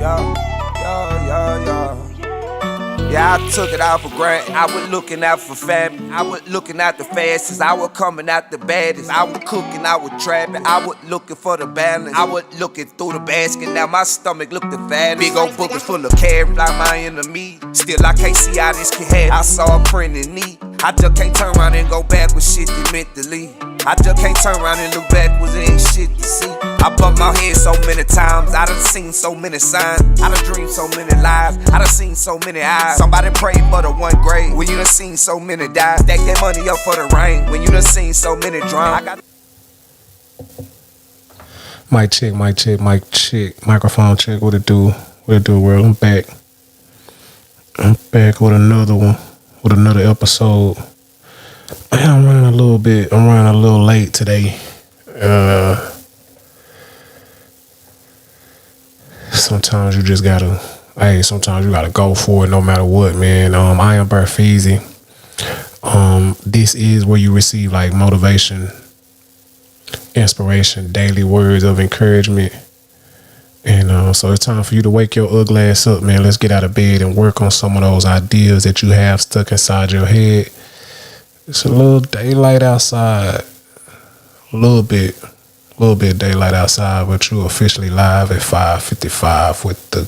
Yeah, I took it out for granted. I was looking out for family. I was looking out the fastest. I was coming out the baddest. I was cooking, I was trapping. I was looking for the balance. I was looking through the basket. Now my stomach looked the fattest. Big old buckets full of carrots like my enemy. Still, I can't see how this can happen. I saw a print in me. I just can't turn around and go back with shit that meant to leave. I just can't turn around and look backwards, there ain't shit to see. I bumped my head so many times, I done seen so many signs. I done dreamed so many lives, I done seen so many eyes. Somebody prayed for the one grave, when you done seen so many die. Stack that money up for the rain, when you done seen so many drown. Mic check, mic check, mic check. Microphone check, what it do? What it do, world? I'm back. I'm back with another one, with another episode. I'm running a little bit, I'm running a little late today. Sometimes you just gotta, sometimes you gotta go for it no matter what, man. I am BearFeezie. This is where you receive like motivation, inspiration, daily words of encouragement. And so it's time for you to wake your ugly ass up, man. Let's get out of bed and work on some of those ideas that you have stuck inside your head. It's a little daylight outside, a little bit daylight outside, but you officially live at 5:55 with the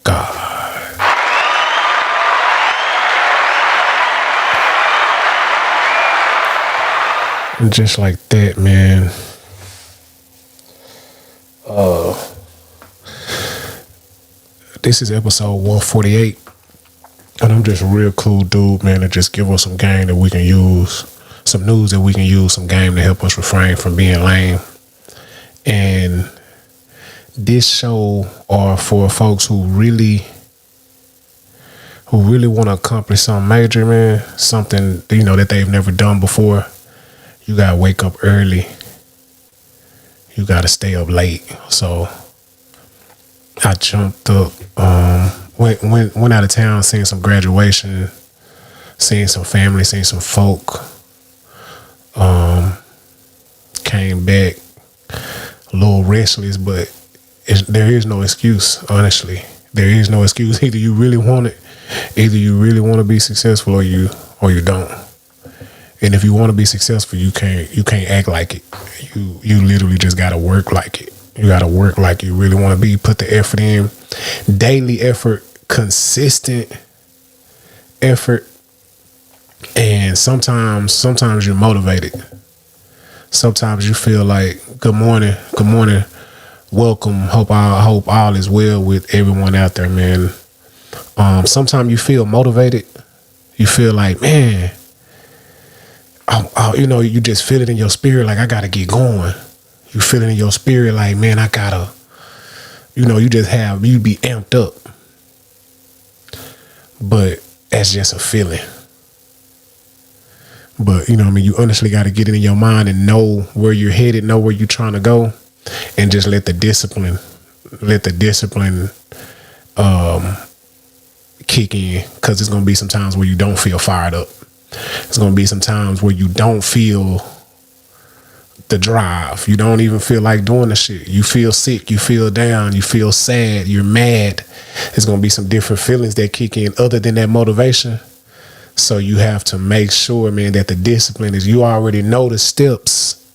God. And just like that, man. This is episode 148. And I'm just a real cool dude, man, to just give us some game that we can use, some news that we can use, some game to help us refrain from being lame. And this show are for folks who really want to accomplish something major, man, something, that they've never done before. You got to wake up early. You got to stay up late. So I jumped up, went out of town, seen some graduation, seen some family, seen some folk. Came back a little restless, but there is no excuse, honestly. There is no excuse. Either you really want it, either you really want to be successful, or you don't. And if you want to be successful, you can't act like it. You literally just gotta work like it. You gotta work like you really want to be. Put the effort in, daily effort, consistent effort. And sometimes you're motivated. Sometimes you feel like, good morning, welcome. Hope all is well with everyone out there, man. Sometimes you feel motivated. You feel like, man, you just feel it in your spirit, like I gotta get going. You feel it in your spirit, like, man, I gotta, you be amped up. But that's just a feeling. But, you honestly got to get it in your mind and know where you're headed, know where you're trying to go, and just let the discipline kick in, because there's going to be some times where you don't feel fired up. There's going to be some times where you don't feel the drive. You don't even feel like doing the shit. You feel sick. You feel down. You feel sad. You're mad. There's going to be some different feelings that kick in other than that motivation. So you have to make sure, man, that the discipline is, you already know the steps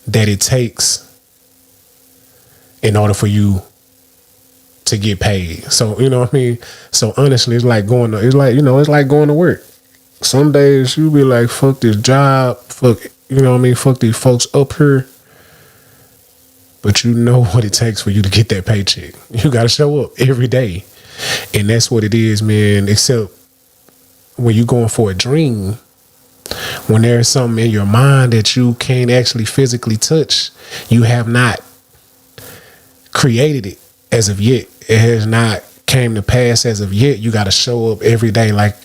that it takes in order for you to get paid. So, you know what I mean? So honestly, it's like going to work. Some days you be like, fuck this job, fuck these folks up here. But you know what it takes for you to get that paycheck. You got to show up every day. And that's what it is, man. Except when you're going for a dream, when there's something in your mind that you can't actually physically touch, you have not created it as of yet. It has not came to pass as of yet. You got to show up every day, like,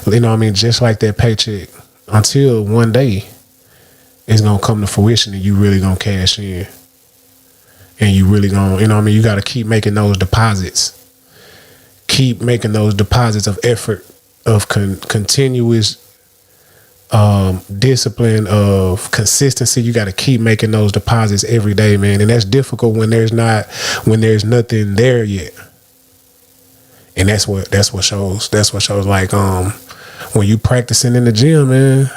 just like that paycheck, until one day it's going to come to fruition and you really going to cash in. And you really going to, you got to keep making those deposits. Keep making those deposits of effort, of continuous discipline of consistency. You got to keep making those deposits every day, man. And that's difficult when there's nothing there yet. And that's what shows. That's what shows like when you practicing in the gym, man.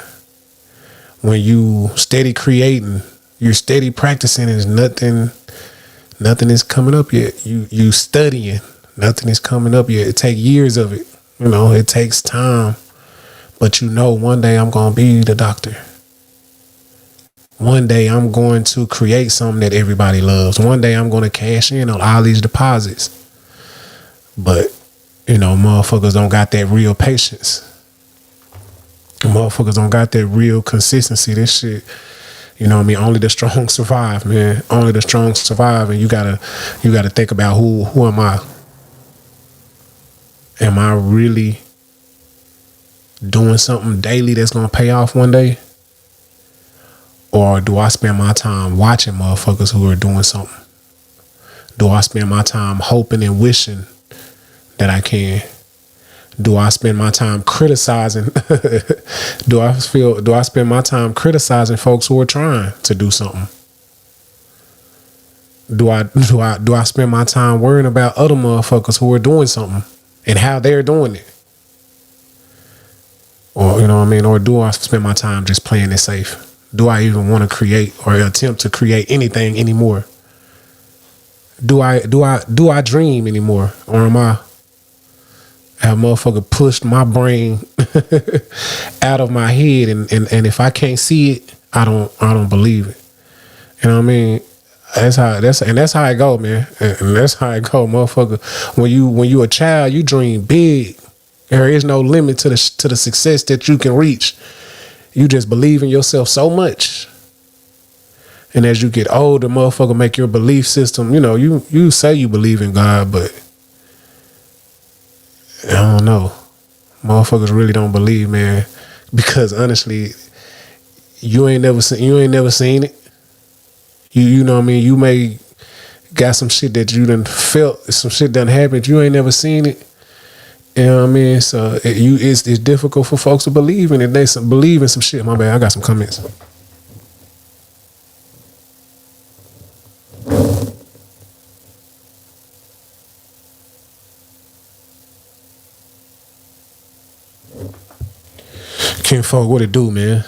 When you steady creating, you're steady practicing, there's nothing is coming up yet. You studying, nothing is coming up yet. It takes years of it. It takes time. But one day I'm gonna be the doctor. One day I'm going to create something that everybody loves. One day I'm gonna cash in on all these deposits. But motherfuckers don't got that real patience. Motherfuckers don't got that real consistency. This shit, only the strong survive, man. Only the strong survive. And you gotta think about who am I? Am I really doing something daily that's gonna pay off one day? Or do I spend my time watching motherfuckers who are doing something? Do I spend my time hoping and wishing that I can? Do I spend my time criticizing? do I spend my time criticizing folks who are trying to do something? Do I spend my time worrying about other motherfuckers who are doing something and how they're doing it? Or or do I spend my time just playing it safe? Do I even want to create or attempt to create anything anymore? Do I dream anymore? Or am I have motherfucker pushed my brain out of my head, and if I can't see it, I don't believe it. You know what I mean? That's how it go, man. And that's how it go, motherfucker. When you a child, you dream big. There is no limit to the success that you can reach. You just believe in yourself so much. And as you get older, motherfucker, make your belief system. You say you believe in God, but I don't know. Motherfuckers really don't believe, man. Because honestly, you ain't never seen it. You know what I mean? You may got some shit that you done felt, some shit done happened, you ain't never seen it. You know what I mean? So it's difficult for folks to believe in it. They believe in some shit. My bad, I got some comments. Kinfolk, what it do, man?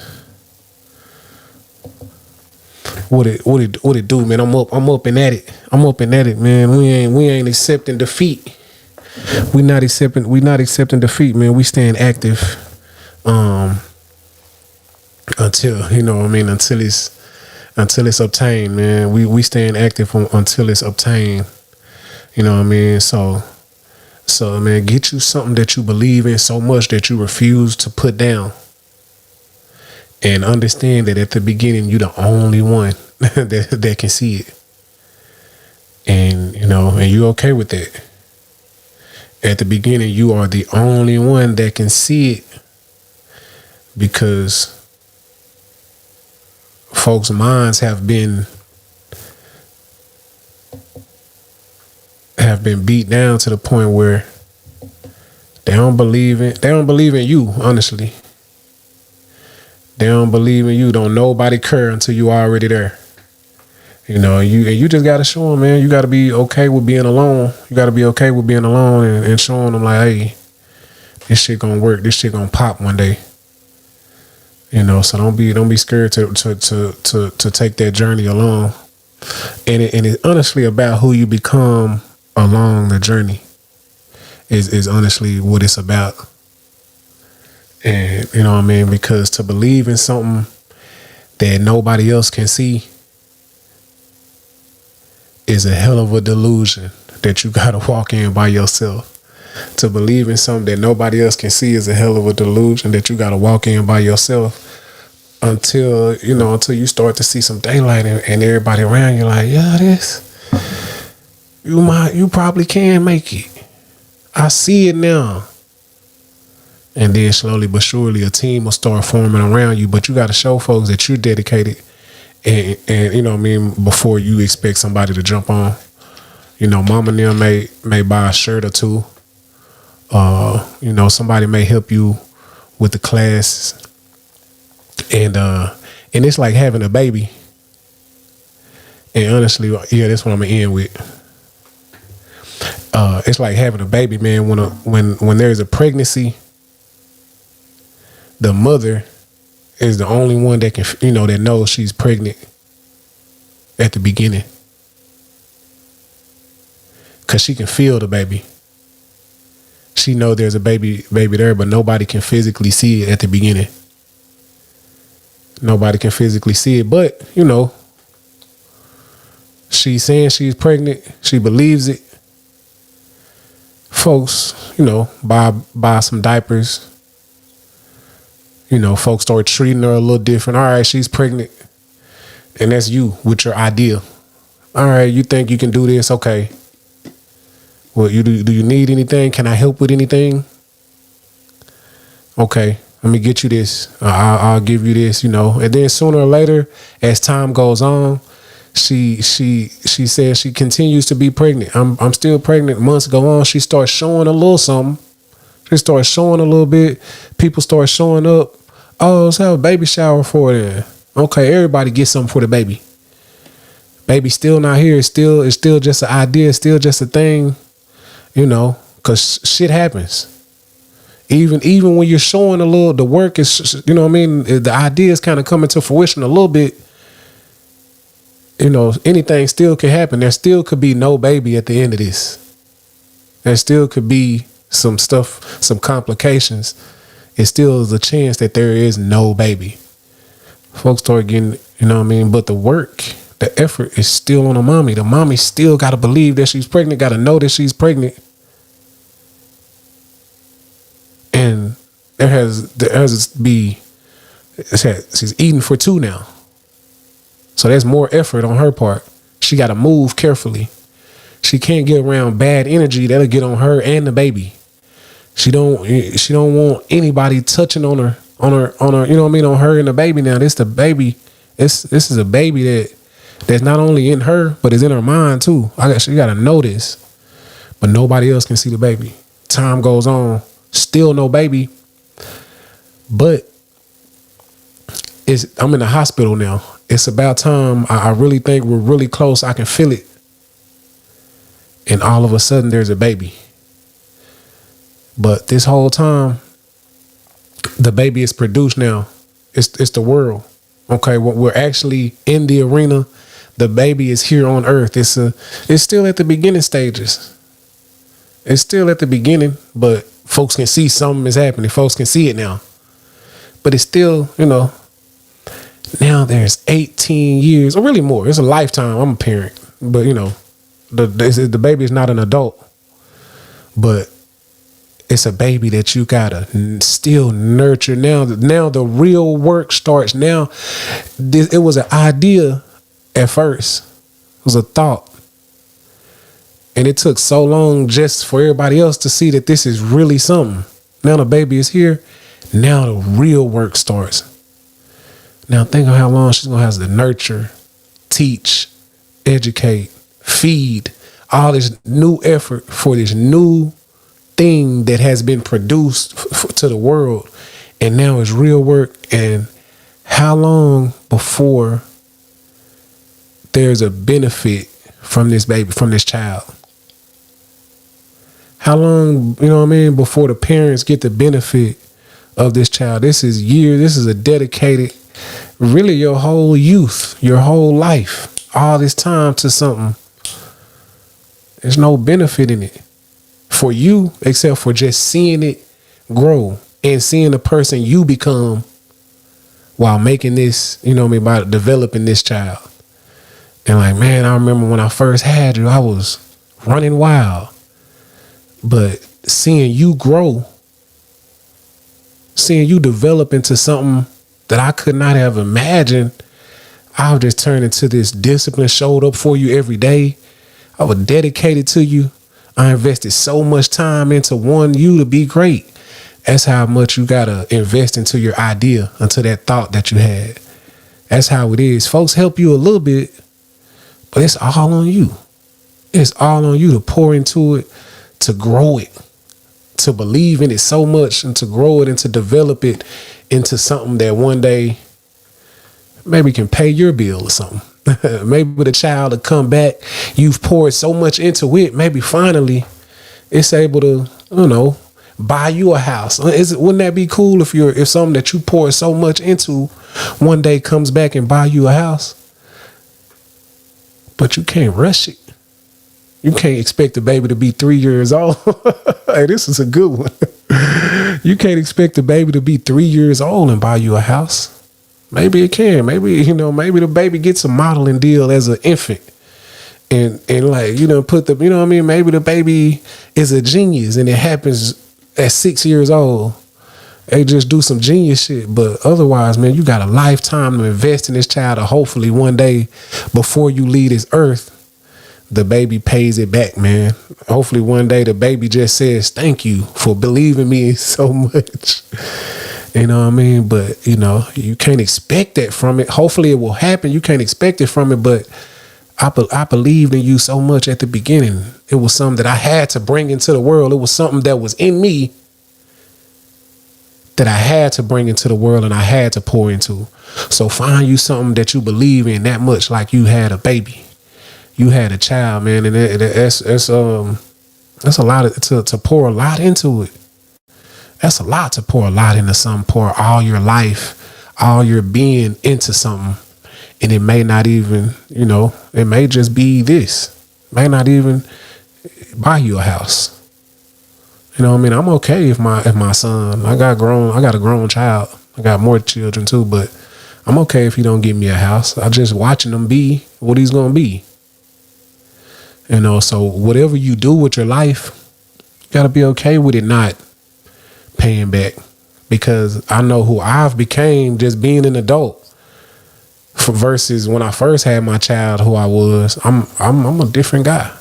What it do, man? I'm up and at it. I'm up and at it, man. We ain't accepting defeat. We not accepting defeat, man. We staying active until it's obtained, man. We staying active until it's obtained. You know what I mean? So man, get you something that you believe in so much that you refuse to put down. And understand that at the beginning, you're the only one that can see it. And, and you're okay with that. At the beginning, you are the only one that can see it, because folks' minds have been beat down to the point where they don't believe in you, honestly. They don't believe in you. Don't nobody care until you already there. You just gotta show them, man. You gotta be okay with being alone. You gotta be okay with being alone and showing them like, hey, this shit gonna work. This shit gonna pop one day. So don't be scared to take that journey along. And it's honestly about who you become along the journey. Is honestly what it's about. And you know what I mean? Because to believe in something that nobody else can see is a hell of a delusion that you gotta walk in by yourself. To believe in something that nobody else can see is a hell of a delusion that you gotta walk in by yourself until you start to see some daylight and everybody around you like, yeah, you probably can make it. I see it now. And then slowly but surely a team will start forming around you. But you got to show folks that you're dedicated. And you know what I mean, before you expect somebody to jump on. Mama and them may buy a shirt or two. Somebody may help you with the classes. And it's like having a baby. And honestly, yeah, that's what I'm gonna end with. It's like having a baby, man. When there's a pregnancy, the mother is the only one that can, that knows she's pregnant at the beginning, cause she can feel the baby. She know there's a baby there, but nobody can physically see it at the beginning. Nobody can physically see it, but she's saying she's pregnant. She believes it. Folks, buy some diapers. Folks start treating her a little different. All right, she's pregnant. And that's you with your idea. All right, you think you can do this? Okay. Well, do you need anything? Can I help with anything? Okay, let me get you this. I'll give you this, And then sooner or later, as time goes on, she says she continues to be pregnant. I'm still pregnant. Months go on. She starts showing a little something. She starts showing a little bit. People start showing up. Oh, let's have a baby shower for it then. Okay, everybody gets something for the baby. Baby's still not here. It's still just an idea. It's still just a thing. Because shit happens. Even when you're showing the work is, the idea is kind of coming to fruition a little bit. Anything still can happen. There still could be no baby at the end of this. There still could be some stuff, some complications. It still is a chance that there is no baby. Folks start getting, but the work, the effort is still on the mommy. The mommy still got to believe that she's pregnant, got to know that she's pregnant. And she's eating for two now. So there's more effort on her part. She got to move carefully. She can't get around bad energy that'll get on her and the baby. She don't want anybody touching on her, on her and the baby. Now this the baby. This is a baby that's not only in her, but is in her mind too. She got to know this, but nobody else can see the baby. Time goes on, still no baby, but I'm in the hospital now. It's about time. I really think we're really close. I can feel it. And all of a sudden there's a baby. But this whole time, the baby is produced now. It's the world. Okay, we're actually in the arena. The baby is here on earth. It's still at the beginning stages. It's still at the beginning, but folks can see something is happening. Folks can see it now. But it's still, now there's 18 years, or really more. It's a lifetime. I'm a parent. But, the baby is not an adult. But it's a baby that you gotta still nurture. Now the real work starts. Now, it was an idea at first. It was a thought. And it took so long just for everybody else to see that this is really something. Now the baby is here. Now the real work starts. Now think of how long she's gonna have to nurture, teach, educate, feed, all this new effort for this new thing that has been produced to the world. And now it's real work. And how long before there's a benefit from this baby, from this child? How long, before the parents get the benefit of this child? This is years. This is a dedicated, really your whole youth, your whole life, all this time to something. There's no benefit in it for you except for just seeing it grow and seeing the person you become while making this, by developing this child. And like, man, I remember when I first had you, I was running wild. But seeing you grow, seeing you develop into something that I could not have imagined, I've just turned into this discipline, showed up for you every day. I was dedicated to you. I invested so much time into wanting you to be great. That's how much you got to invest into your idea, into that thought that you had. That's how it is. Folks help you a little bit, but it's all on you. It's all on you to pour into it, to grow it, to believe in it so much, and to grow it and to develop it into something that one day maybe can pay your bill or something. Maybe the child to come back, you've poured so much into it, maybe finally it's able to, buy you a house. Wouldn't that be cool if something that you poured so much into one day comes back and buy you a house? But you can't rush it. You can't expect the baby to be 3 years old. Hey, this is a good one. You can't expect the baby to be 3 years old and buy you a house. Maybe it can. Maybe the baby gets a modeling deal as an infant. And like, put the, maybe the baby is a genius and it happens at 6 years old. They just do some genius shit. But otherwise, man, you got a lifetime to invest in this child, to hopefully one day before you leave this earth, the baby pays it back, man. Hopefully one day the baby just says, thank you for believing me so much. You know what I mean? But, you can't expect that from it. Hopefully it will happen. You can't expect it from it, but I believed in you so much at the beginning. It was something that I had to bring into the world. It was something that was in me that I had to bring into the world and I had to pour into. So find you something that you believe in that much, like you had a baby. You had a child, man, and that's a lot to pour a lot into it. That's a lot to pour a lot into something. Pour all your life, all your being into something. And it may not even, it may just be this. It may not even buy you a house. You know what I mean? I'm okay if my son, I got a grown child. I got more children too, but I'm okay if he don't give me a house. I just watching him be what he's gonna be. So whatever you do with your life, you gotta be okay with it not paying back. Because I know who I've became just being an adult. Versus when I first had my child, who I was, I'm a different guy.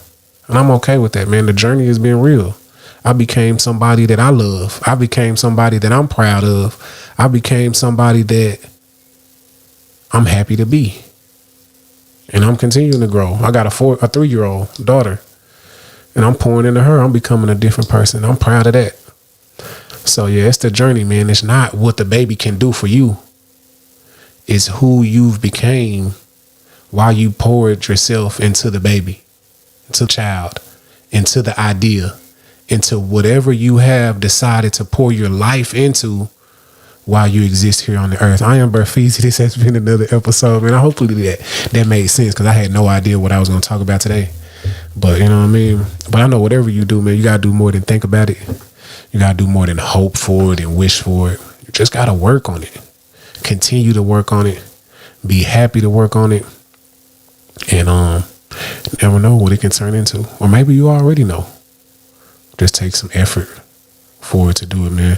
And I'm okay with that, man. The journey has been real. I became somebody that I love. I became somebody that I'm proud of. I became somebody that I'm happy to be. And I'm continuing to grow. I got a 3-year-old daughter. And I'm pouring into her. I'm becoming a different person. I'm proud of that. So yeah, it's the journey, man. It's not what the baby can do for you. It's who you've became while you poured yourself into the baby, into the child, into the idea, into whatever you have decided to pour your life into while you exist here on the earth. I am BearFeezie. This has been another episode, man. Hopefully that made sense, because I had no idea what I was going to talk about today. But you know what I mean? But I know whatever you do, man, you got to do more than think about it. You got to do more than hope for it and wish for it. You just got to work on it. Continue to work on it. Be happy to work on it. And never know what it can turn into. Or maybe you already know. Just take some effort for it to do it, man.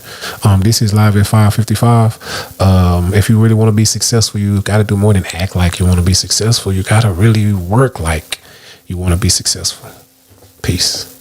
This is live at 5:55. If you really want to be successful, you got to do more than act like you want to be successful. You got to really work like you want to be successful. Peace.